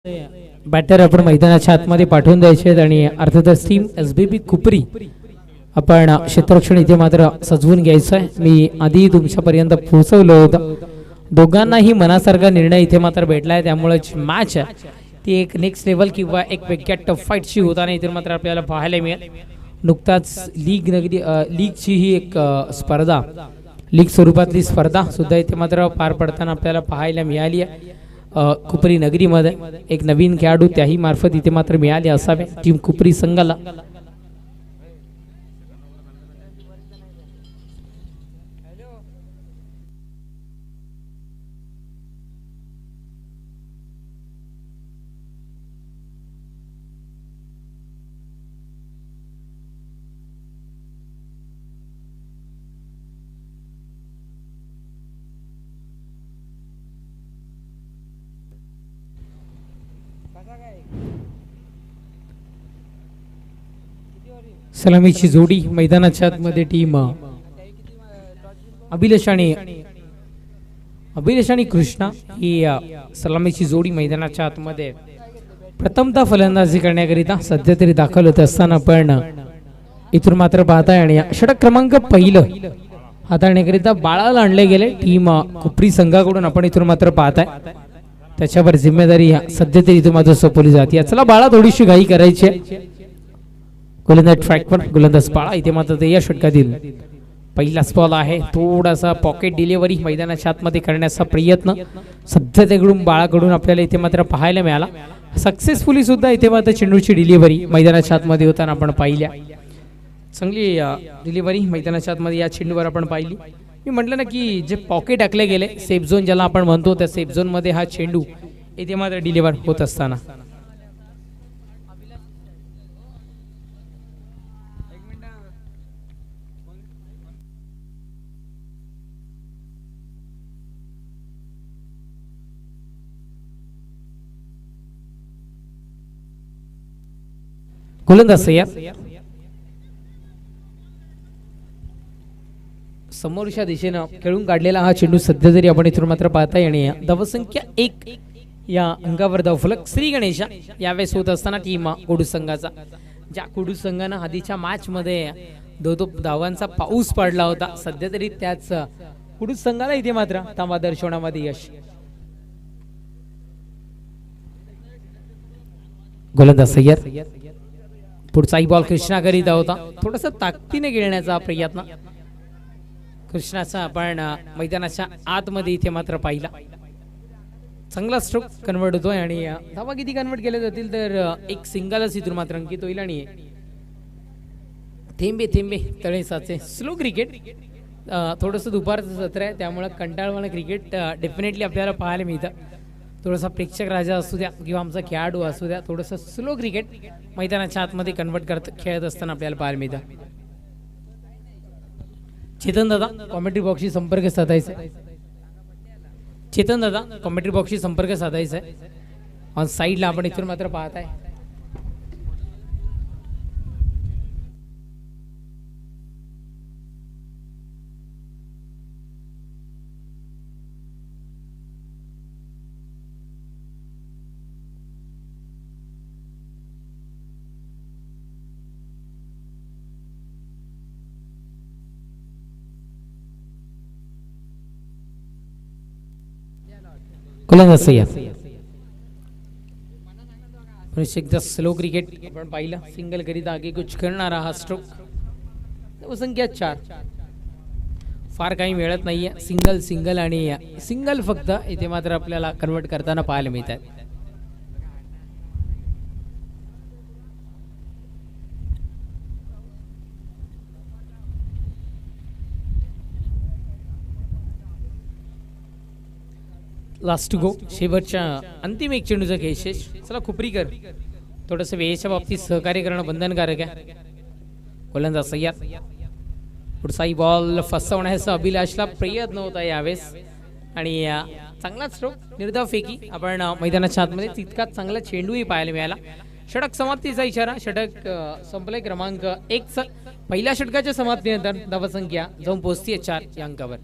Batter आपण मैदानाच्या आतमध्ये पाठवून द्यायचे आणि अर्थातच टीम SBB कुपरी आपण क्षेत्ररक्षण इथे मात्र सजवून घ्यायचं आहे. मी आधी तुमच्यापर्यंत पोहोचवलं होतं. दोघांनाही मनासारखा निर्णय इथे मात्र भेटला आहे, त्यामुळे मॅच ती एक नेक्स्ट लेवल किंवा एक वेगळ्या टफ फाईटची होताना इथे मात्र आपल्याला पाहायला मिळेल. नुकताच लीगची ही एक स्पर्धा, लीग स्वरूपातली स्पर्धा सुद्धा इथे मात्र पार पडताना आपल्याला पाहायला मिळाली आहे. कुपरी नगरीमध्ये एक नवीन खेळाडू त्याही मार्फत इथे मात्र मिळाले असावे टीम कुपरी संघाला. सलामीची जोडी मैदानाच्या आतमध्ये टीम अभिलाष आणि कृष्णा ही सलामीची जोडी मैदानाच्या आतमध्ये प्रथमतः फलंदाजी करण्याकरिता सध्या तरी दाखल होत असताना पण इथून मात्र पाहताय आणि षटक क्रमांक पहिलं हाताळण्याकरिता बाळाला आणले गेले टीम कुपरी संघाकडून. आपण इथून मात्र पाहताय त्याच्यावर जिम्मेदारी सध्या तरी इथून मात्र सोपवली जाते. चला बाळा थोडीशी घाई करायची आहे. गोलंदाज ट्रॅकवर गोलंदाज बाळा इथे मात्र ते या षटकातील पहिलाच बॉल आहे. थोडासा पॉकेट डिलिव्हरी मैदानाच्या आतमध्ये करण्याचा प्रयत्न सध्या त्याकडून बाळाकडून आपल्याला इथे मात्र पाहायला मिळाला. सक्सेसफुली सुद्धा इथे मात्र चेंडूची डिलिव्हरी मैदानाच्या आतमध्ये होताना आपण पाहिल्या. चांगली डिलिव्हरी मैदानाच्या आतमध्ये या चेंडूवर आपण पाहिली. मी म्हटलं ना की जे पॉकेट टाकले गेले, सेफ झोन ज्याला आपण म्हणतो, त्या सेफ झोन मध्ये हा चेंडू इथे मात्र डिलिव्हर होत असताना गोलंदाज समोरच्या दिशेनं खेळून काढलेला हा चेंडू सध्या तरी आपण इथून मात्र पाहताय आणि धावसंख्या 1 या अंकावर धावफलक श्री गणेशा यावेळेस होत असताना टीम कोडू संघाचा, ज्या कोडू संघानं आधीच्या मॅच मध्ये दो धावांचा पाऊस पडला होता, सध्या तरी त्याच कोडू संघाला इथे मात्र तांबा दर्शवण्यामध्ये यश. गोलंदाज सय्यद पुढचाही बॉल कृष्णा करीता होता. थोडासा ताकदीने खेळण्याचा प्रयत्न कृष्णाचा आपण मैदानाच्या आतमध्ये इथे मात्र पाहिला. चांगला स्ट्रोक कन्वर्ट होतोय आणि धावा किती कन्वर्ट केले जातील तर एक सिंगलच इथून मात्र अंकित होईल. आणि थेंबे थेंबे तळे साचे स्लो क्रिकेट, थोडंसं दुपारचं सत्र आहे त्यामुळे कंटाळवाणं क्रिकेट डेफिनेटली आपल्याला पाहायला मिळतं. थोडासा प्रेक्षक राजा असू द्या किंवा आमचा खेळाडू असू द्या, थोडंसं स्लो क्रिकेट मैदानाच्या आतमध्ये कन्वर्ट खेळत असताना आपल्याला पाहायला मिळतं. चेतन दादा कॉमेंट्री बॉक्सशी संपर्क साधायचा आहे. चेतन दादा कॉमेंट्री बॉक्सशी संपर्क साधायचा आहे. ऑन साईडला आपण इथून मात्र पाहत आहे. गोलंदाज एकदा स्लो क्रिकेट आपण पाहिलं. सिंगल करीता आगे कुछ करणारा हा स्ट्रोक. संख्या 4 फार काही मिळत नाहीये. सिंगल आणि सिंगल फक्त इथे मात्र आपल्याला कन्वर्ट करताना पाहायला मिळत आहे. लास्ट गो शेवटच्या अंतिम एक चेंडूचा खेळ. चला खुपरीकर थोडंसं वेळेच्या बाबतीत सहकार्य करणं बंधनकारक आहे. गोलंदाज सय्यद पुढचाही बॉल फसवण्याचा अभिलाषला प्रयत्न होता यावेळेस आणि चांगला स्ट्रोक निर्धाव फेकी आपण मैदानाच्या आतमध्ये तितकाच चांगला चेंडूही पाहायला मिळाला. षटक समाप्तीचा इशारा. षटक संपले क्रमांक 1. पहिल्या षटकाच्या समाप्तीनंतर धावसंख्या जाऊन पोहोचते 4 या अंकावर.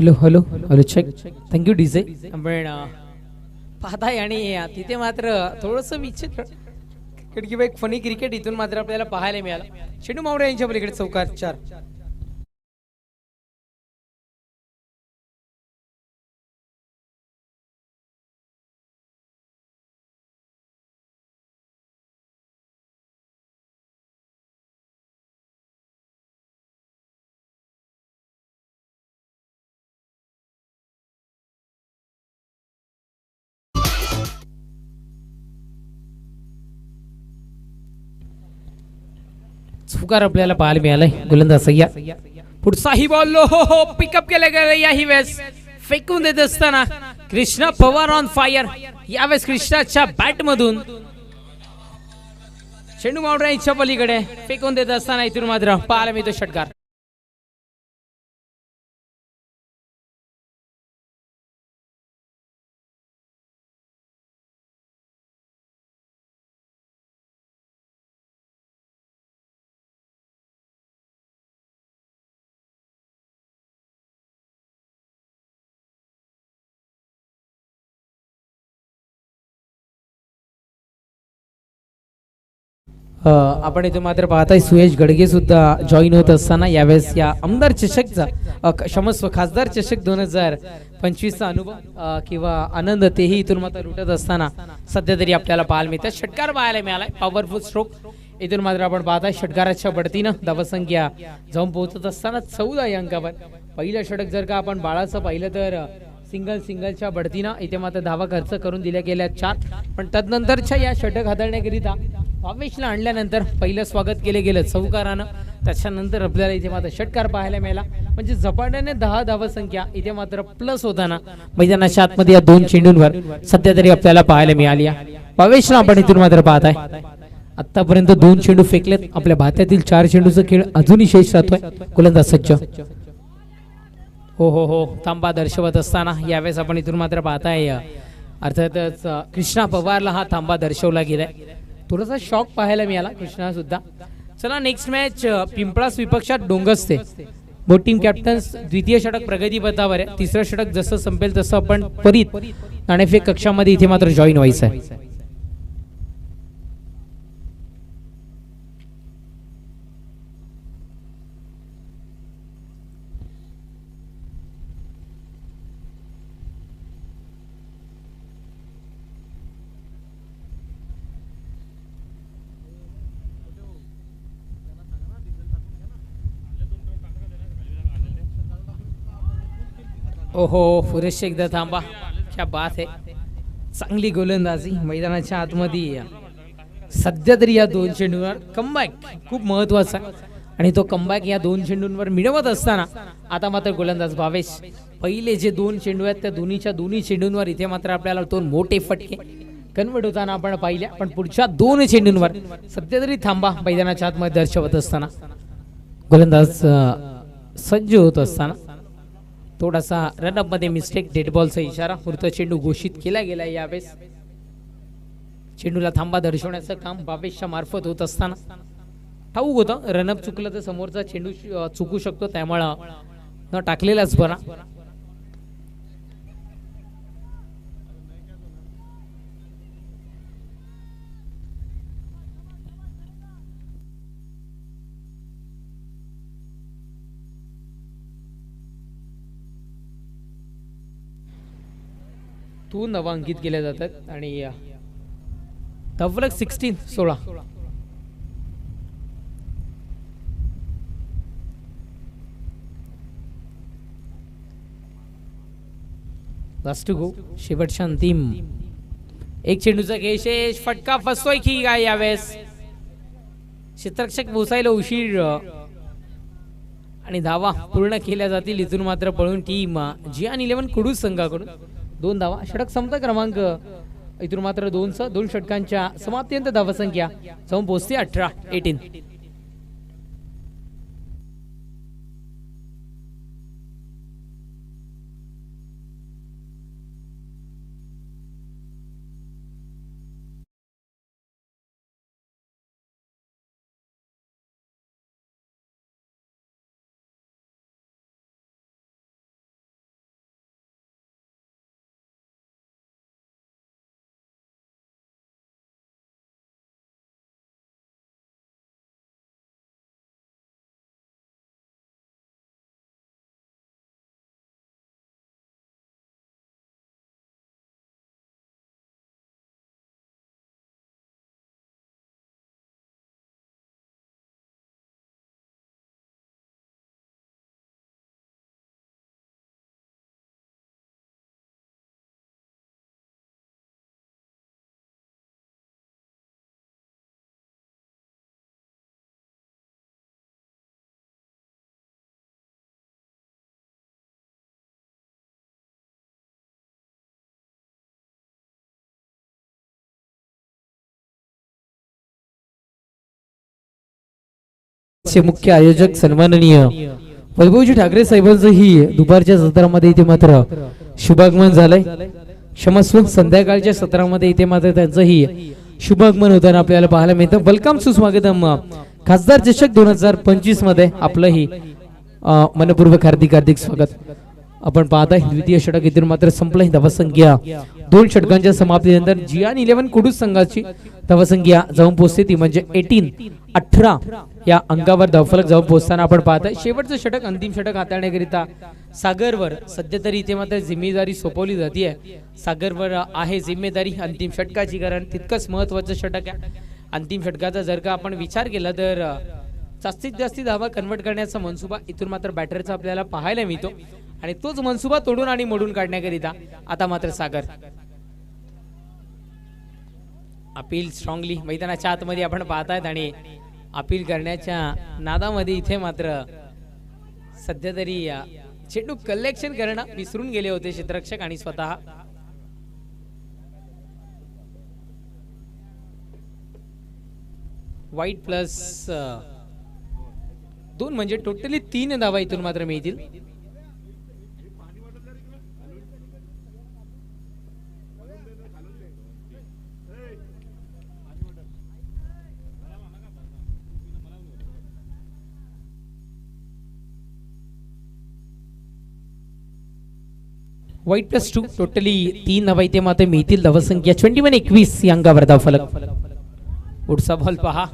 Hello hello hello check. Thank you DJ. पण पाहताय आणि तिथे मात्र थोडंसं विचित्र कारण की एक फनी क्रिकेट इथून मात्र आपल्याला पाहायला मिळालं. चेंडू मावळे यांच्या पलीकडे चौकार 4. चौकार आपल्याला पाहायला मिळालाय. गोलंदाज सय्या. पुढचाही बॉल हो हो पिकअप केला गेला याही वेळेस फेकून देत असताना कृष्णा पवार ऑन फायर. यावेळेस कृष्णाच्या बॅट मधून चेंडू मावळ्यांच्या पलीकडे फेकून देत असताना इथून मात्र पाहायला मिळतो षटकार. आपण इथे मात्र पाहताय सुयश गडगे सुद्धा जॉईन होत असताना यावेळेस या आमदार चषकचा क्षमस्व खासदार चषक 2025 चा अनुभव किंवा आनंद तेही इथून मात्र लुटत असताना सध्या तरी आपल्याला पाहायला मिळतात. षटकार पाहायला मिळालाय. पॉवरफुल स्ट्रोक इथून मात्र आपण पाहताय षटकाराच्या बढतीनं धावसंख्या जाऊन पोहोचत असताना 14 या अंकावर. पहिलं षटक जर का आपण बाळाचं पाहिलं तर सिंगलच्या बढतीनं इथे मात्र धावा खर्च करून दिल्या गेल्या 4. पण तदनंतरच्या या षटक हाताळण्याकरिता भावेशला आणल्यानंतर पहिलं स्वागत केले गेलं चौकारानं. त्याच्यानंतर आपल्याला इथे मात्र षटकार पाहायला मिळाला. म्हणजे झपाट्याने 10 धावसंख्या इथे मात्र प्लस होताना मैदानाच्या आतमध्ये या 2 चेंडूंवर सध्या तरी आपल्याला पाहायला मिळाली. भावेशला आपण इथून मात्र पाहताय आतापर्यंत 2 चेंडू फेकलेत. आपल्या भात्यातील 4 चेंडूचा खेळ अजूनही शेष राहतोय. गोलंदाज सज्ज. हो हो हो थांबा दर्शवत असताना यावेळेस आपण इथून मात्र पाहताय अर्थातच कृष्णा पवारला हा थांबा दर्शवला गेलाय. थोडासा शॉक पाहायला मिळाला कृष्णा सुद्धा. चला नेक्स्ट मॅच पिंपळास विपक्षात डोंगसते. बोथ टीम कॅप्टन्स द्वितीय षटक प्रगतीपथावर आहे. तिसरं षटक जसं संपेल तसं आपण त्वरित नाणेफेक कक्षामध्ये इथे मात्र जॉईन व्हायचं आहे. ओहो पुरेश एकदा थांबा. क्या बात है. चांगली गोलंदाजी मैदानाच्या आतमध्ये. सध्या तरी या 2 चेंडूंवर कमबॅक खूप महत्वाचा आणि तो कमबॅक या 2 चेंडूंवर मिळवत असताना आता मात्र गोलंदाज भावेश पहिले जे 2 चेंडू आहेत त्या दोन्ही चेंडूंवर इथे मात्र आपल्याला 2 मोठे फटके कन्वर्ट होताना आपण पाहिल्या. पण पुढच्या 2 चेंडूंवर सध्या तरी थांबा मैदानाच्या आतमध्ये दर्शवत असताना गोलंदाज सज्ज होत असताना थोडासा रनअप मध्ये मिस्टेक डेड बॉलचा इशारा. पुरता चेंडू घोषित केला गेला. यावेळेस चेंडूला थांबा दर्शवण्याचं काम भावेशच्या मार्फत होत असताना ठाऊक होतं रनअप चुकलं तर समोरचा चेंडू चुकू शकतो. त्यामुळं न टाकलेलाच बरा. तू नवांकित केल्या जातात आणि तवलक 16. Last to go. शेवटच्या अंतिम एक चेंडूचा गेशेष फटका फसतोय की काय यावेळेस. क्षेत्ररक्षक पोहोचायला उशीर आणि धावा पूर्ण केल्या जातील. इथून मात्र पळून टीम जियान 11 कुडूस संघाकडून 2 धावा. षटक संपता क्रमांक इथून मात्र 2 षटकांच्या समाप्तीयंत धावसंख्या जाऊन पोहोचते 18. स्पर्धेचे मुख्य आयोजक सन्माननीय वैभवजी ठाकरे साहेबांचं ही दुपारच्या सत्रामध्ये इथे मात्र शुभागमन झालंय. क्षमस्व संध्याकाळच्या सत्रामध्ये इथे मात्र त्यांचंही शुभागमन होताना आपल्याला पाहायला मिळतं. वेलकम सुस्वागतम खासदार चषक 2025 मध्ये आपलंही मनपूर्वक हार्दिक स्वागत. आपण पाहताय द्वितीय षटक इथून मात्र संपलं. धावसंख्या 2 षटकांच्या समाप्तीनंतर जियान 11 कुडूस संघाची धावसंख्या जाऊन पोहोचते ती म्हणजे 18 या अंकावर धावफलक जाऊन पोहोचताना आपण पाहताय. शेवटचं षटक अंतिम षटक हाताळण्याकरिता सागरवर सध्या तरी इथे मात्र जिम्मेदारी सोपवली जाते. सागरवर आहे जिम्मेदारी अंतिम षटकाची, कारण तितकंच महत्वाचं षटक आहे. अंतिम षटकाचा जर का आपण विचार केला तर जास्तीत जास्त धावा कन्वर्ट करण्याचा मनसुबा इथून मात्र बॅटरचा आपल्याला पाहायला मिळतो आणि तोच मनसुबा तोडून आणि मोडून काढण्याकरिता आता मात्र सागर अपील स्ट्रॉंगली मैदानाच्या आतमध्ये आपण पाहतायत आणि अपील करण्याच्या नादामध्ये इथे मात्र सध्या तरी चेंडू कलेक्शन करणं विसरून गेले होते क्षेत्ररक्षक आणि स्वतः वाईट प्लस 2 म्हणजे टोटली 3 धावा इथून मात्र मिळतील. वाईट प्लस 2 टोटली 3 धावा इथे मात्र मिळतील. धावसंख्या 21 या अंकावर धावफलक. पुढचा बॉल पहा,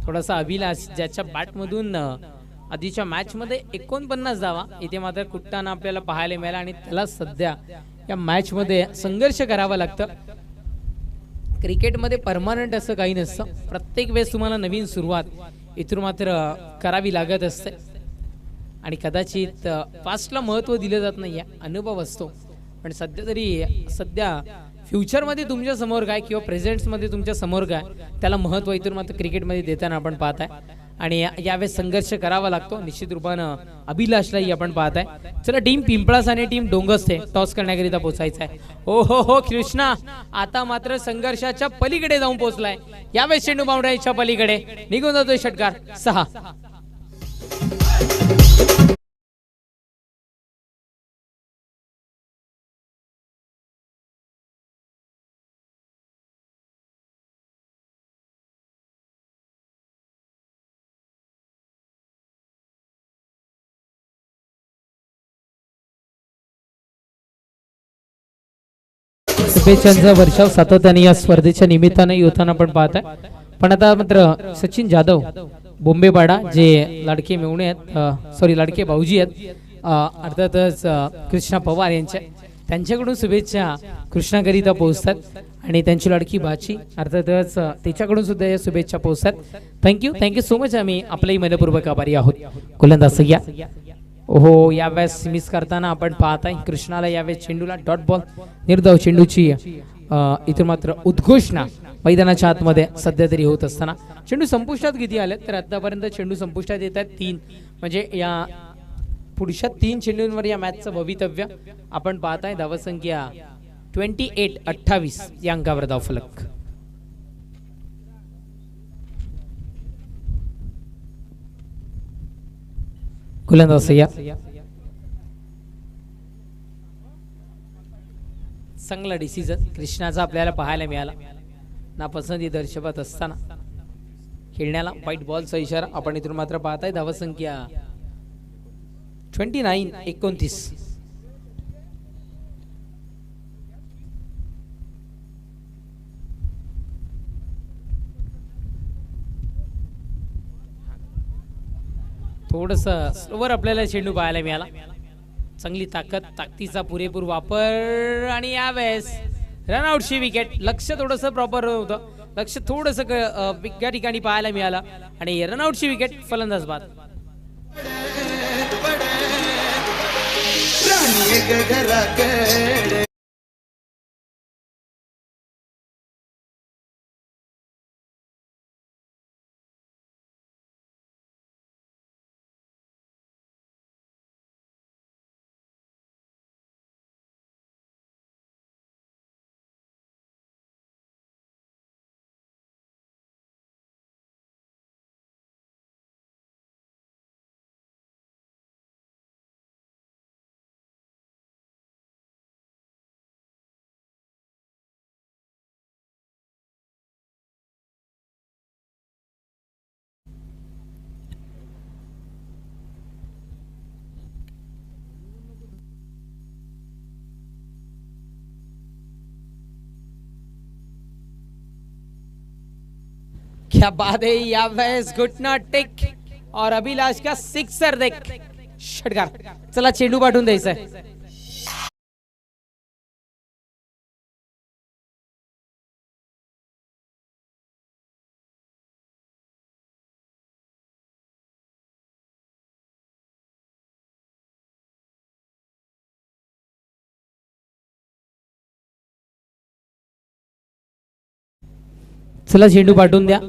थोडासा अभिलाष ज्याच्या बॅट मधून आधीच्या मॅच मध्ये 49 धावा इथे मात्र कुट्टाना आपल्याला पाहायला मिळाला आणि त्याला सध्या या मॅच मध्ये संघर्ष करावा लागतं. क्रिकेटमध्ये परमानंट असं काही नसतं, प्रत्येक वेळेस तुम्हाला नवीन सुरुवात इथून मात्र करावी लागत असते आणि कदाचित फास्टला महत्त्व दिलं जात नाही, अनुभव असतो. पण सध्या तरी फ्युचरमध्ये तुमच्या समोर काय किंवा प्रेझेंट्समध्ये तुमच्या समोर काय त्याला महत्त्व इथून मात्र क्रिकेटमध्ये देताना आपण पाहताय आणि यावेळेस संघर्ष करावा लागतो निश्चित रूपानं. अभिलाषलाही आपण पाहताय. चला टीम पिंपळास आणि टीम डोंगस्ते टॉस करण्याकरिता पोहोचायचं आहे. हो कृष्णा आता मात्र संघर्षाच्या पलीकडे जाऊन पोहोचलाय. यावेळेस चेंडू बाउंड्रीच्या पलीकडे निघून जातोय षटकार 6. शुभेच्छांचा वर्षाव सातत्याने या स्पर्धेच्या निमित्ताने होताना आपण पाहताय. पण आता मात्र सचिन जाधव बोंबेपाडा जे लाडके मेवणे आहेत, लाडके भाऊजी आहेत, अर्थातच कृष्णा पवार त्यांच्याकडून शुभेच्छा कृष्णाकरिता पोहोचतात आणि त्यांची लाडकी भाची अर्थातच त्याच्याकडून सुद्धा या शुभेच्छा पोहोचतात. Thank you so much. आम्ही आपल्याही मनपूर्वक आभारी आहोत. गोलंदाज सय्या हो यावेळेस मिस करताना आपण पाहताय कृष्णाला यावेळेस चेंडूला डॉट बॉल निर्धाव चेंडूची इथून मात्र उद्घोषणा मैदानाच्या आतमध्ये सध्या तरी होत असताना चेंडू संपुष्टात किती आले तर आतापर्यंत चेंडू संपुष्टात येत आहेत 3 म्हणजे या पुढच्या 3 चेंडूंवर या मॅचचं भवितव्य आपण पाहताय. धावसंख्या 28 या अंकावर धावफलक. गोलंदाज सय्या चांगला डिसिजन कृष्णाचा आपल्याला पाहायला मिळाला. नापसंती दर्शवत असताना खेळण्याला व्हाईट बॉलचा इशारा आपण इथून मात्र पाहताय. धावसंख्या 29 थोडस स्लोवर आपल्याला चेंडू पाहायला मिळाला. चांगली ताकदीचा पुरेपूर वापर आणि यावेळेस रनआउटची विकेट. लक्ष थोडस प्रॉपर होतं, लक्ष थोडस या ठिकाणी पाहायला मिळालं आणि रनआउटची विकेट फलंदाज बाद. क्या बात है यावेळेस घुटना टेक और अभिलाष का सिक्सर देख षटकार. चला चेंडू पाठवून द्यायचा आहे. चला चेंडू पाठवून द्या.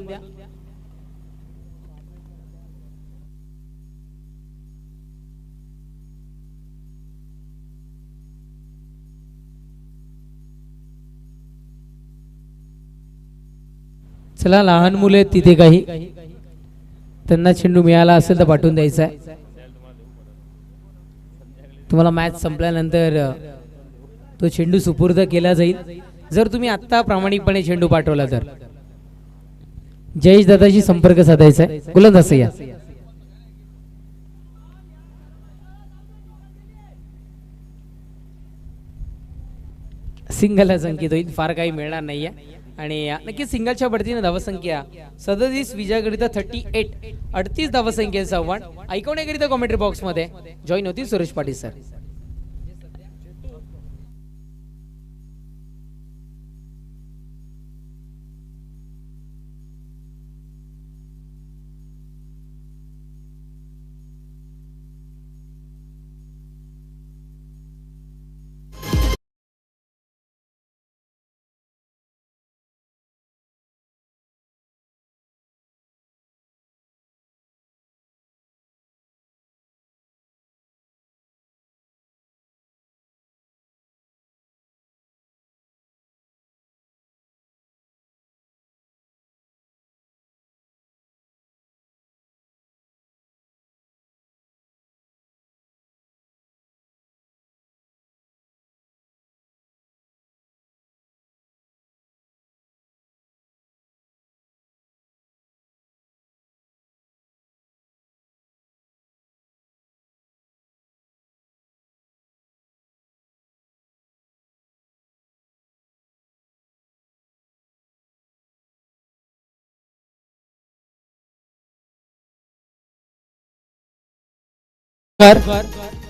चला लहान मुले आहेत तिथे काही, त्यांना चेंडू मिळाला असेल तर पाठवून द्यायचा आहे. तुम्हाला मॅच संपल्यानंतर तो चेंडू सुपूर्द केला जाईल जर तुम्ही आत्ता प्रामाणिकपणे चेंडू पाठवला तर. जयेश दादाशी संपर्क साधायचा आहे. गोलंदाज या सिंगलला संकेत होईल, फार काही मिळणार नाहीये. आणि नक्की सिंगलच्या बढतीने धावसंख्या 37 विजयाकरिता 38 38 धावसंख्येचा आव्हान ऐकवण्याकरिता कॉमेंट्री बॉक्स मध्ये जॉईन होती सुरेश पाटील सर.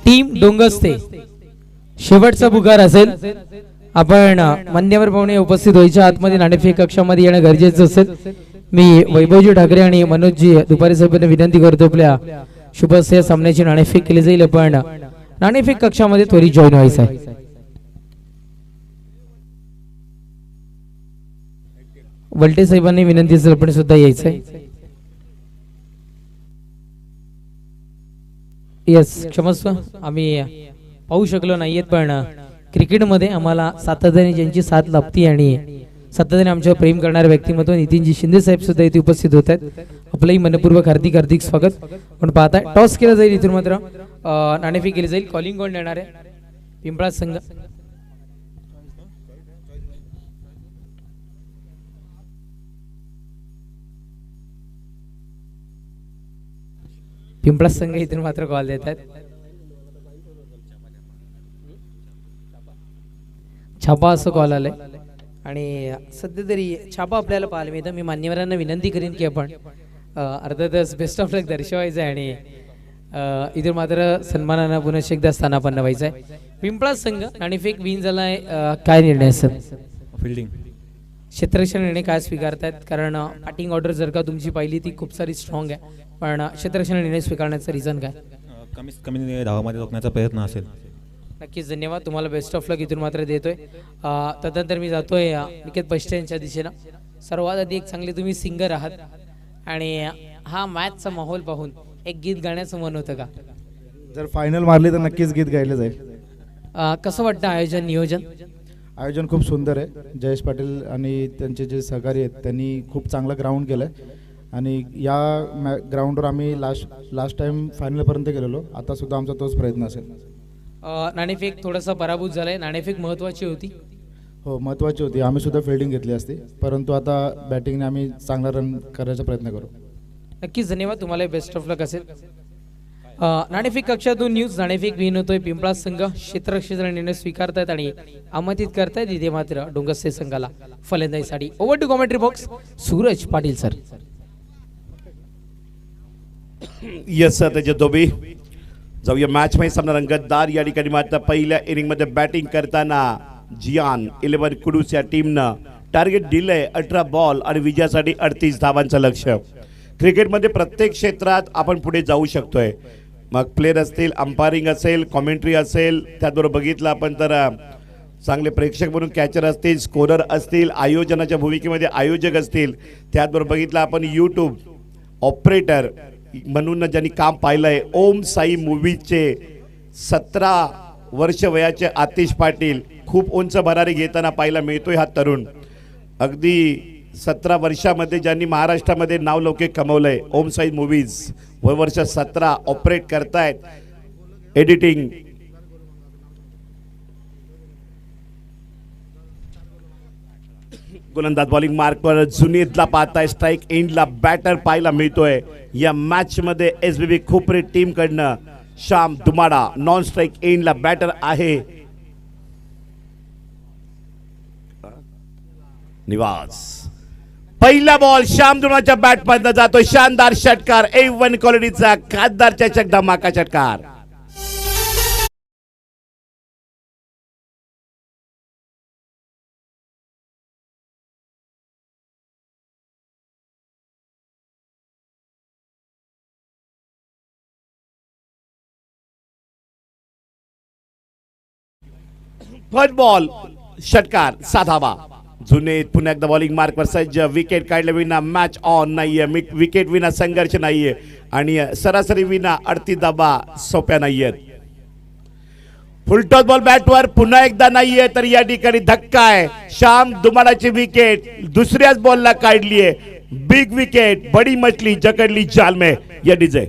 टीम डोंगस्ते शेवटचा पुकार असेल. आपण मान्यवर पाहुणे उपस्थित व्हायच्या आतमध्ये नाणेफेक कक्षामध्ये येणं गरजेचं असेल. मी वैभवजी ठाकरे आणि मनोजजी दुपारी साहेबांना विनंती करतो आपल्या शुभस्य सामन्याची नाणेफेक केली जाईल. आपण नाणेफेक कक्षामध्ये त्वरित जॉईन व्हायचं आहे. वलटे साहेबांनी विनंती असेल आपण सुद्धा यायचं आहे. यस क्षमस्व आम्ही पाहू शकलो नाहीयेत, पण क्रिकेटमध्ये आम्हाला सातत्याने ज्यांची साथ लाभती आणि सातत्याने आमच्यावर प्रेम करणारे व्यक्तिमत्व नितीनजी शिंदे साहेब सुद्धा इथे उपस्थित होत आहेत. आपलंही मनपूर्वक हार्दिक हार्दिक स्वागत. पण पाहताय टॉस केला जाईल, इथून मात्र नाणेफेक केली जाईल. कॉलिंग कोण देणार आहे? पिंपळा संघ. पिंपळा संघ इथून मात्र कॉल देत आहेत. छापा असं कॉल आलंय आणि सध्या तरी छापा आपल्याला पाहायला मिळतं. मी मान्यवरांना विनंती करीन की आपण अर्थातच बेस्ट ऑफ लक दर्शवायचं आहे आणि इथून मात्र सन्मानानं पुन्हा एकदा स्थानापन्न व्हायचं आहे. पिंपळा संघ नाणेफेक विन झालाय. काय निर्णय सर? फिल्डिंग क्षेत्ररक्षण निर्णय काय स्वीकारतायत? कारण बॅटिंग ऑर्डर जर का तुमची पाहिली ती खूप सारी स्ट्रॉंग आहे, पण क्षेत्ररक्षण निर्णय स्वीकारण्याचं रिझन काय? कमीत कमी धावामध्ये रोखण्याचा प्रयत्न असेल. नक्कीच धन्यवाद, तुम्हाला बेस्ट ऑफ लक इथून मात्र देतोय. तदनंतर मी जातोय निकेत पष्टे यांच्या दिशेनं. सर्वात आधी एक चांगले तुम्ही सिंगर आहात आणि हा मॅचचा माहोल पाहून एक गीत गाण्याचं मन होतं का? जर फायनल मारली तर नक्कीच गीत गायलं जाईल. कसं वाटतं आयोजन नियोजन? आयोजन खूप सुंदर आहे. जयेश पाटील आणि त्यांचे जे सहकारी आहेत त्यांनी खूप चांगलं ग्राउंड केलं आहे आणि या ग्राउंडवर आम्ही लास्ट टाइम फायनलपर्यंत गेलेलो. आता सुद्धा आमचा तोच प्रयत्न असेल. नाणेफेक थोडासा पराभूत झालाय. नाणेफेक महत्त्वाची होती. हो महत्त्वाची होती. आम्ही सुद्धा फिल्डिंग घेतली असती, परंतु आता बॅटिंगने आम्ही चांगला रन करायचा प्रयत्न करू. नक्कीच धन्यवाद, तुम्हाला बेस्ट ऑफ लक असेल. नाणेफेक कक्षातून न्यूज नाणेफेक विन होतोय. पिंपळा संघ क्षेत्र निर्णय स्वीकारतायत आणि आमंत्रित करतायत. इथे मात्र डोंगस्ते संघाला फलंदाजीसाठी. Over to commentary box Suraj Patil sir. Yes sir त्याचे धोबी जाऊया मॅच मध्ये सामना रंगतदार या ठिकाणी मात्र पहिल्या इनिंग मध्ये बॅटिंग करताना जियान 11 कुडूस या टीमनं टार्गेट दिलंय 18 बॉल आणि विजयासाठी 38 धावांचं लक्ष्य. क्रिकेटमध्ये प्रत्येक क्षेत्रात आपण पुढे जाऊ शकतोय, मग प्लेयर असतील, अंपायरिंग असेल, कॉमेंट्री असेल, त्याचबरोबर बघितलं आपण तर चांगले प्रेक्षक म्हणून कॅचर असतील, स्कोरर असतील, आयोजनाच्या भूमिकेमध्ये आयोजक असतील, त्याचबरोबर बघितलं आपण यूट्यूब ऑपरेटर म्हणून ज्यांनी काम पाहिलंय. ओम साई मूवीजचे 17 वर्ष वयाचे आतिश पाटील खूप उंच भरारी घेताना पाहायला मिळतोय. हा तरुण अगदी 17 वर्षामध्ये ज्यांनी महाराष्ट्रामध्ये नावलौकिक कमवलंय. ओम साई मूवीज वर्ष 17 ऑपरेट करतायत, एडिटिंग. गोलंदाज बॉलिंग मार्कवर जुनेदला पाहताय. स्ट्राईक एंडला बॅटर पाहायला मिळतोय. या मॅच मध्ये एसबीबी खोपरे टीम कडनं श्याम दुमाडा नॉन स्ट्राईक एंडला बॅटर आहे. निवास पहिला बॉल श्याम दुमाडाच्या बॅट मधनं जातोय. शानदार षटकार, A1 क्वालिटीचा खासदार चषक धमाका षटकार. फर्स्ट बॉल षटकार, 6 धावा. जुनेद पुन्हा एकदा बॉलिंग मार्कवर सज्ज. विकेट काढल्या विना मॅच ऑन नाहीये, विकेट विना संघर्ष नाहीये आणि सरासरी विना 38 धावा सोप्या नाहीयेत. फुलटॉस बॉल बॅटवर पुन्हा एकदा नाहीये, तर या ठिकाणी धक्का आहे. श्याम दुमाडाची विकेट दुसऱ्याच बॉलला काढलीये. बिग विकेट, बडी मछली जकड़ली जाल में. या डीजे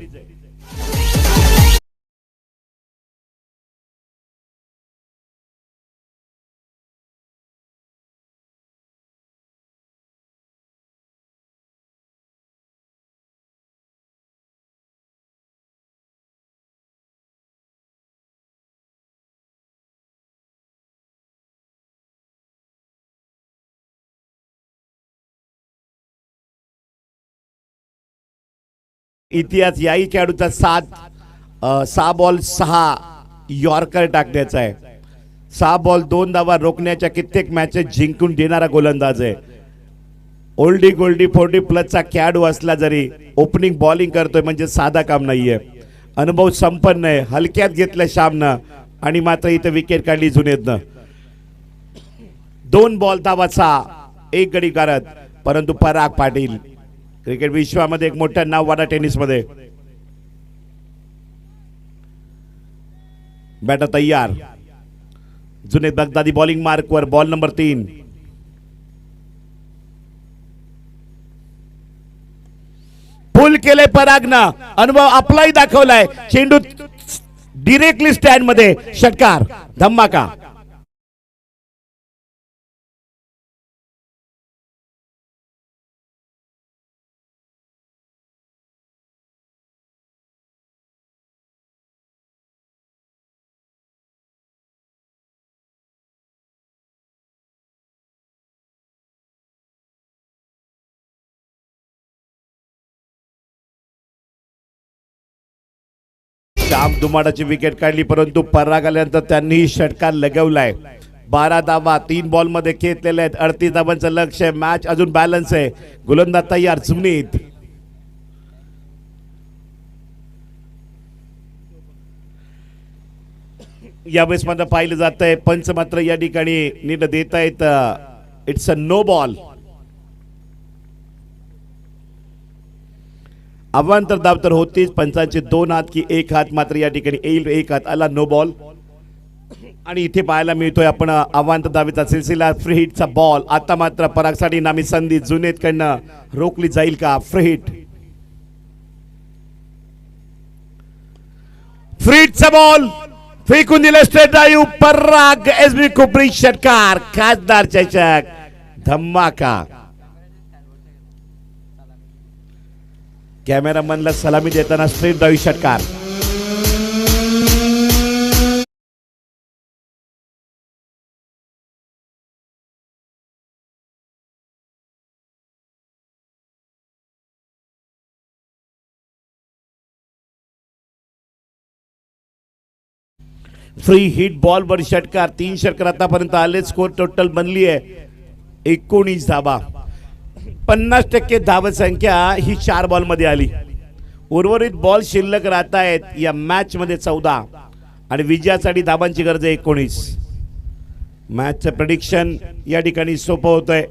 इतिहास याही खेळाडूचा 6 बॉल 6 यॉर्कर टाकण्याचा आहे. 6 बॉल 2 धावा रोखण्याच्या कित्येक मॅचेस जिंकून देणारा गोलंदाज आहे. ओल्डी गोल्डी 40 प्लसचा खेळाडू असला जरी ओपनिंग बॉलिंग करतोय म्हणजे साधा काम नाहीये. अनुभव संपन्न आहे. हलक्यात घेतलं श्यामनं आणि मात्र इथे विकेट काढली जुनेदनं. 2 बॉल धावा 6, 1 गडी करत, परंतु पराग पाटील क्रिकेट विश्वामध्ये एक मोठं नाव वाडा टेनिस मध्ये. बॅटर तयार. जुनेद बगदादी बॉलिंग मार्कवर बॉल नंबर 3. फुल केले परागनं, अनुभव आपलाही दाखवलाय. चेंडू डिरेक्टली स्टँड मध्ये, षटकार धमाका. श्याम दुमाडाची विकेट काढली, परंतु पराग आल्यानंतर त्यांनीही षटकार लगवलाय. 12 धावा 3 बॉल मध्ये घेतलेले आहेत. 38 धावांचं लक्ष आहे. मॅच अजून बॅलन्स आहे. गोलंदाज तयार. जुनेद यावेळेस मात्र पाहिलं जात आहे. पंच मात्र या ठिकाणी निर्णय देत आहेत. It's a no ball. अवांतर धाव तर होतीच. पंचांचे 2 हात की 1 हात मात्र या ठिकाणी येईल. 1 हात आला, नो बॉल. आणि इथे पाहायला मिळतोय आपण अवांतर धावेचा सिलसिला. फ्री हिटचा बॉल. आता मात्र परागसाठी नामी संधी जुनेद कडनं रोखली जाईल का? Free hit. फ्री हिटचा बॉल फेकून दिला. Straight drive. पराग एसबी खोपरी षटकार. खासदार चषक धमाका. कॅमेरामनला सलामी देताना स्ट्रेट ड्राईव्ह षटकार. फ्री हिट बॉलवर षटकार, 3 षटकार आतापर्यंत आले. स्कोर टोटल बनली आहे 19 धावा. 50% धावसंख्या ही 4 बॉलमध्ये आली. उर्वरित बॉल शिल्लक राहत आहेत या मॅच मध्ये 14 आणि विजयासाठी धावांची गरज आहे 19. मॅचचं प्रेडिक्शन या ठिकाणी सोपं होतंय,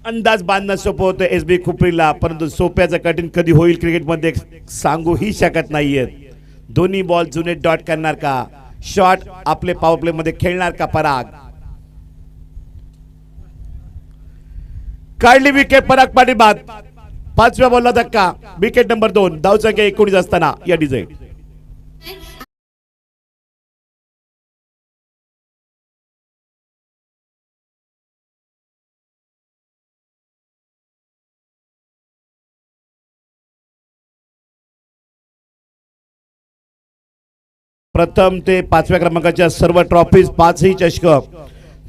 अंदाज बांधणं सोपं होतं एस बी खुपरीला, परंतु सोप्याचं कठीण कधी होईल क्रिकेटमध्ये सांगूही शकत नाहीयेत. दोन्ही बॉल जुने डॉट करणार का, शॉट आपले पॉवर प्ले मध्ये खेळणार का पराग. काढली विकेट पराग पाटील बाद. 5व्या बॉलला धक्का, विकेट नंबर 2. धावसंख्या 19 असताना या डिझाईन. प्रथम ते 5व्या क्रमांकाच्या सर्व ट्रॉफीज, 5ही चषक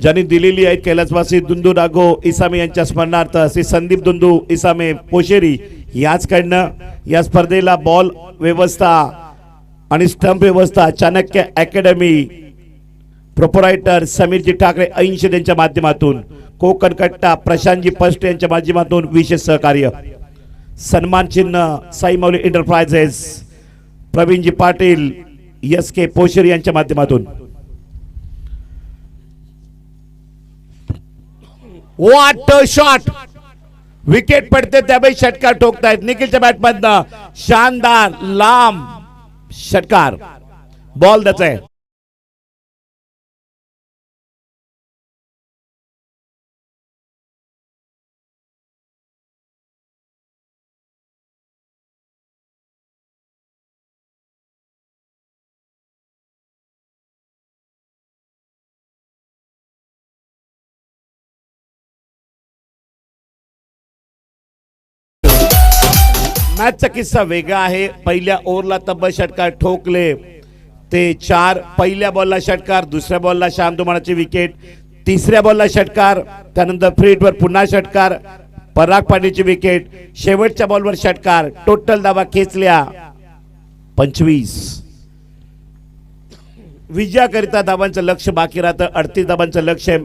ज्यांनी दिलेली आहेत कैलासवासी दुंदू राघो इसामे यांच्या स्मरणार्थ श्री संदीप दुंदू इसामे पोशेरी याचकडनं या स्पर्धेला बॉल व्यवस्था आणि स्टंप व्यवस्था चाणक्य अकॅडमी प्रोपरायटर समीरजी ठाकरे 80 यांच्या माध्यमातून, कोकण कट्टा प्रशांतजी पष्ट यांच्या माध्यमातून विशेष सहकार्य. सन्मान चिन्ह साई मौली एंटरप्राइजेस प्रवीणजी पाटील एस के पोशेरी यांच्या माध्यमातून. व्हॉट शॉट, विकेट पडते त्यावेळी षटकार ठोकतायत निखिलच्या बॅटमधनं. शानदार लांब षटकार, बॉल द्यायचा आहे. मॅचचा किस्सा वेगळा आहे. पहिल्या ओव्हरला तब्बल षटकार ठोकले ते 4. पहिल्या बॉलला षटकार, दुसऱ्या बॉलला श्याम दुमाणाची विकेट, तिसऱ्या बॉलला षटकार, त्यानंतर फ्री हिटवर पुन्हा षटकार, पराग पाटीलची विकेट, शेवटच्या बॉलवर षटकार. टोटल धावा खेचल्या 25. विजयाकरिता धावांचं लक्ष बाकी राहतं, 38 धावांचं लक्ष आहे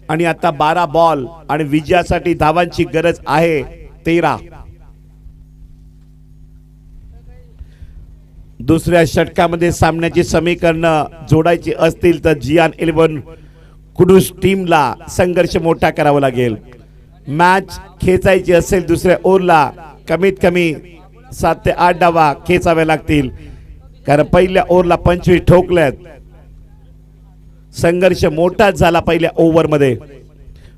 आणि आता 12 बॉल आणि विजयासाठी धावांची गरज आहे 13. दुसऱ्या षटकामध्ये सामन्याची समीकरणं जोडायची असतील तर जियान 11 कुडूस टीमला संघर्ष मोठा करावा लागेल. मॅच खेचायची असेल दुसऱ्या ओव्हरला कमीत कमी 7 ते 8 डावा खेचाव्या लागतील, कारण पहिल्या ओव्हरला 25 ठोकल्यात. संघर्ष मोठाच झाला पहिल्या ओव्हरमध्ये.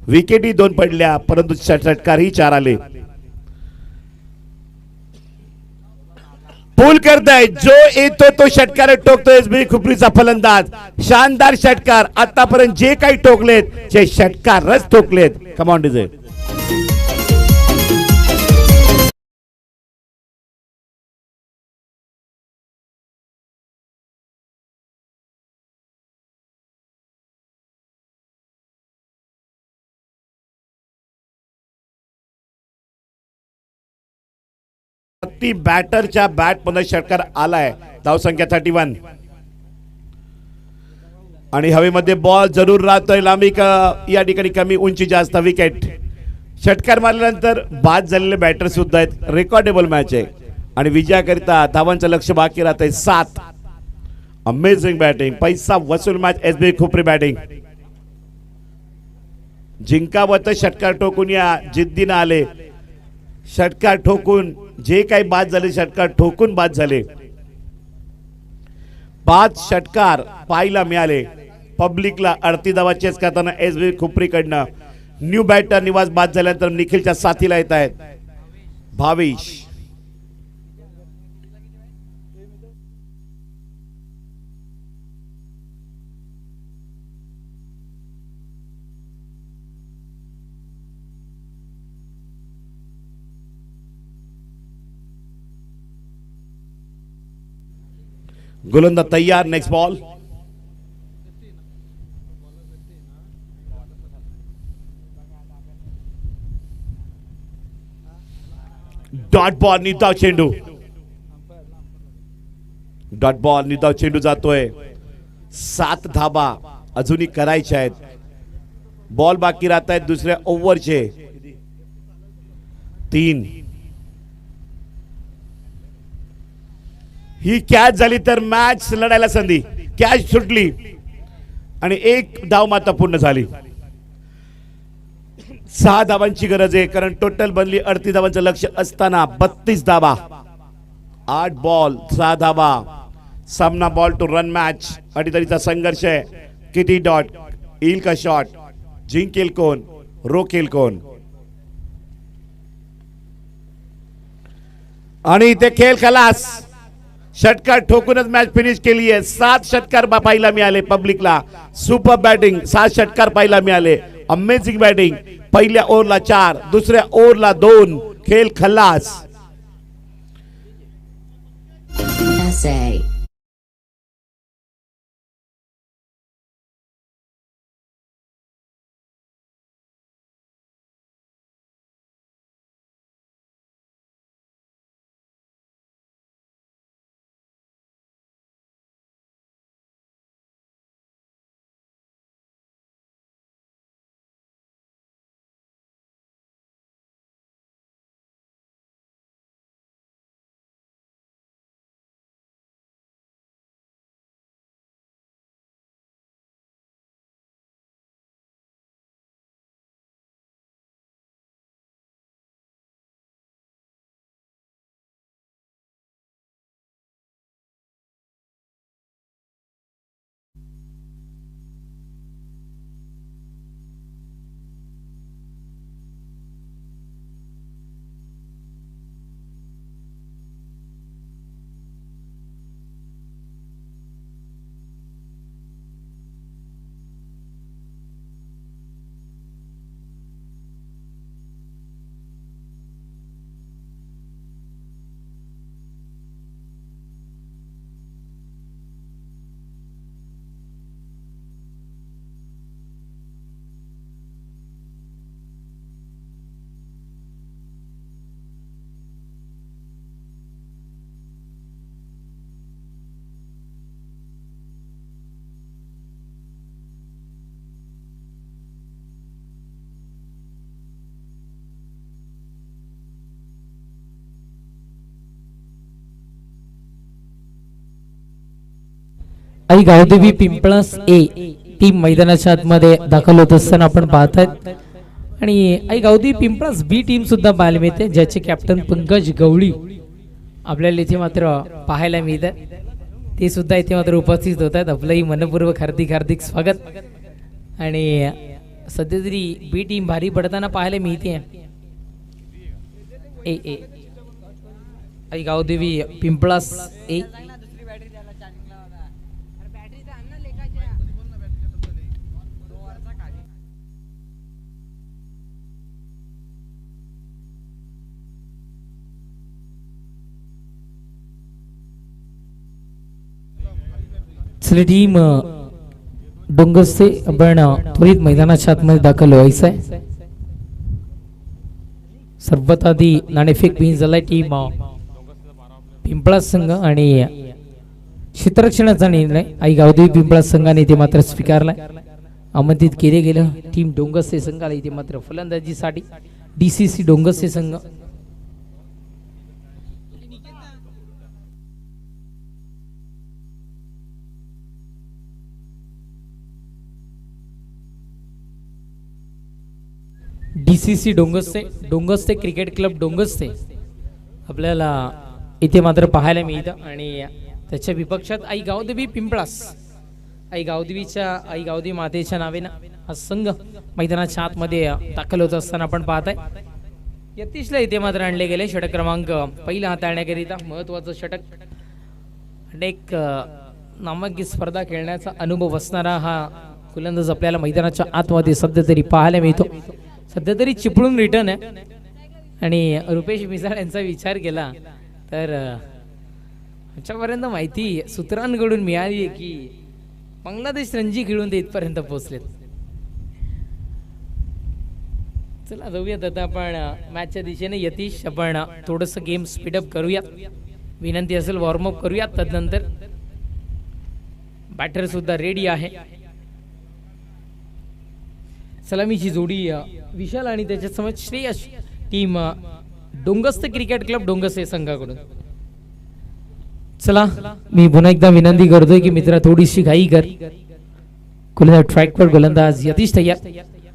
विकेटही 2 पडल्या परंतु षटकारही 4 आले. पूल करताय जो येतो तो षटकार ठोकतोय एस बी खुपरीचा फलंदाज. शानदार षटकार, आतापर्यंत जे काही ठोकलेत ते षटकारच ठोकलेत. Come on DJ. बॅटरच्या बॅट मध्ये षटकार आलाय. धावसंख्या 31 आणि हवेमध्ये बॉल जरूर राहतोय. लांबी या ठिकाणी कमी, उंची जास्त. विकेट षटकार मारल्यानंतर बाद झालेले बॅटर सुद्धा आहेत. रेकॉर्डेबल मॅच आहे आणि विजयाकरिता धावांचं लक्ष बाकी राहतंय 7. अमेझिंग बॅटिंग, पैसा वसूल मॅच. एस बी खुपरी बॅटिंग जिंकावं तर षटकार ठोकून या जिद्दीनं आले. षटकार ठोकून जे काही बाद झाले षटकार ठोकून बाद झाले. 5 षटकार पाहायला मिळाले. पब्लिकला 38 धावा चेस करताना एस बी खुपरीकडनं. न्यू बॅटर निवास बाद झाल्यानंतर निखिलच्या साथीला येत आहेत भावेश. गोलंदाज तैयार. Next ball. डॉट बॉल, निदाव चेंडू. डॉट बॉल, निदाव चेंडू जातोय. 7 धाबा अजूनही करायच्या आहेत. बॉल बाकी राहत आहेत दुसऱ्या ओव्हरचे 3. ही कॅच झाली तर मॅच लढायला संधी. कॅच सुटली आणि 1 धाव मात्र पूर्ण झाली. 6 धावांची गरज आहे कारण टोटल बनली 38 धावांचं लक्ष असताना 32 धावा. 8 बॉल 6 धावा. सामना बॉल टू रन मॅच. अडीतडीचा संघर्ष आहे. किती डॉट येईल का शॉट? जिंकेल कोण? रोखेल कोण? आणि इथे खेळ खलास. षटकार ठोकूनच मॅच फिनिश केली आहे. 7 षटकार पाहायला मिळाले पब्लिकला. Super batting. 7 षटकार पाहायला मिळाले. Amazing batting. पहिल्या ओव्हरला 4, दुसऱ्या ओव्हरला 2. खेळ खलास. SA. आई गावदेवी पिंपळस ए टीम मैदानाच्या आतमध्ये दाखल होत असताना आपण पाहत आहेत. आणि आई गावदेवी पिंपळस बी टीम सुद्धा पाहायला मिळते, ज्याचे कॅप्टन पंकज गवळी आपल्याला इथे मात्र पाहायला मिळतात. ते सुद्धा इथे मात्र उपस्थित होत आहेत. आपलंही मनपूर्वक हार्दिक हार्दिक स्वागत. आणि सध्या तरी बी टीम भारी पडताना पाहायला मिळते. ए ए आई गावदेवी पिंपळस ए टीम डोंगरसे आपण त्वरित मैदानाच्या आतमध्ये दाखल व्हायचं आहे. सर्वात आधी नाणेफेक बिन झालाय टीम पिंपळास संघ आणि क्षेत्ररक्षणाचा निर्णय आई गावदेवी पिंपळास संघाने इथे मात्र स्वीकारलाय. आमंत्रित केले गेलं टीम डोंगरसे संघाला इथे मात्र फलंदाजीसाठी DCC डोंगरसे संघ. DCC डोंगरसे क्रिकेट क्लब डोंगरसे आपल्याला इथे मात्र पाहायला मिळतं. आणि त्याच्या विपक्षात आई गावदेवी पिंपळास. आई गावदेवी मातेच्या नावेनं हा संघ मैदानाच्या आतमध्ये दाखल होत असताना आपण पाहताय. यतीशला इथे मात्र आणले गेले. षटक क्रमांक पहिला हाताळण्याकरिता महत्वाचं षटक. अनेक नामांकित स्पर्धा खेळण्याचा अनुभव असणारा हा फलंदाज आपल्याला मैदानाच्या आतमध्ये सध्या तरी पाहायला मिळतो. सध्या तरी चिपळून रिटर्न आहे. आणि रुपेश मिसाळ यांचा विचार केला तर आमच्यापर्यंत माहिती सूत्रांकडून मिळाली आहे की बांगलादेश रणजी खेळून ते इथपर्यंत पोहोचलेत. चला जाऊयात आता आपण मॅचच्या दिशेने. यतीश आपण थोडंसं गेम स्पीडअप करूयात. विनंती असेल वॉर्मअप करूयात. तदनंतर बॅटर सुद्धा रेडी आहे. सलामीची जोडी विशाल आणि त्याच्यासमोर Shreyas team Dongaste cricket club Dongaste संघाकडून. चला मी पुन्हा एकदा विनंती करतोय की मित्रा थोडीशी घाई कर. गोलंदाज ट्रॅकवर गोलंदाज यतीश तयार.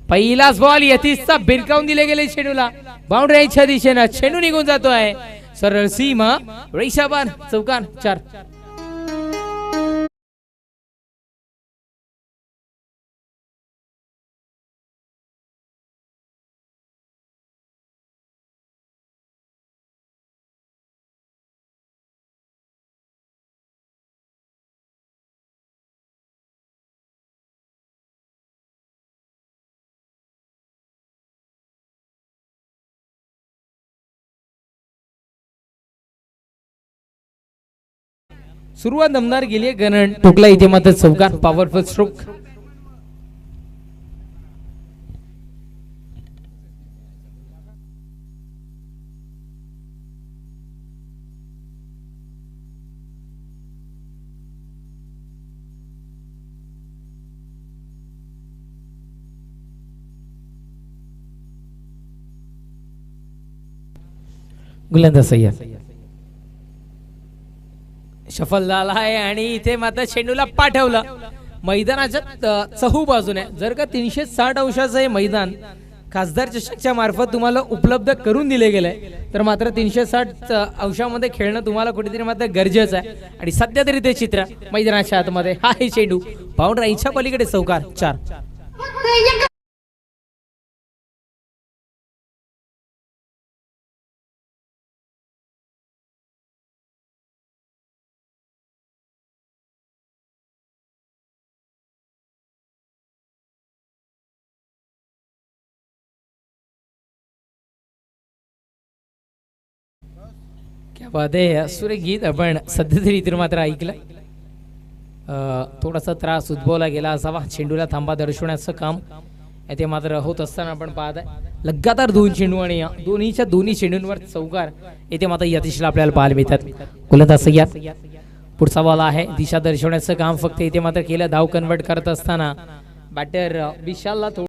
पहिलाच बॉल यतीशचा भिरकावून दिले गेले चेंडूला बाउंड्रीच्या दिशेनं चेंडू निघून जातोय सरळ सीमा रेषाबार चौकार 4. सुरुवात दमदार गेली गणन टोकला इथे मात्र चौकार पॉवरफुल स्ट्रोक. गोलंदाज सय्यद सफल झाला आहे आणि इथे मात्र चेंडूला पाठवलं मैदानाच्या चहू बाजूने. जर का 360 अंशाचं हे मैदान खासदार चषकच्या मार्फत तुम्हाला उपलब्ध करून दिले गेले तर मात्र 360 अंशामध्ये खेळणं तुम्हाला कुठेतरी मात्र गरजेचं आहे. आणि सध्या तरी ते चित्र मैदानाच्या आतमध्ये हा हे चेंडू बाउंड्रीच्या पलीकडे चौकार 4. क्या बात आहे. सुरे गीत आपण सध्या तरी इतर मात्र ऐकलं. थोडासा त्रास उद्भवला गेला असावा. चेंडूला थांबा दर्शवण्याचं काम येथे मात्र होत असताना आपण पाहत आहे लगातार 2 चेंडू आणि दोन्ही चेंडूंवर चौकार येथे मात्र यतीशला आपल्याला पाहायला मिळतात. गोलंदाज सय्यद पुढचा बॉल आहे. दिशा दर्शवण्याचं काम फक्त इथे मात्र केलं. धाव कन्वर्ट करत असताना बॅटर विशालला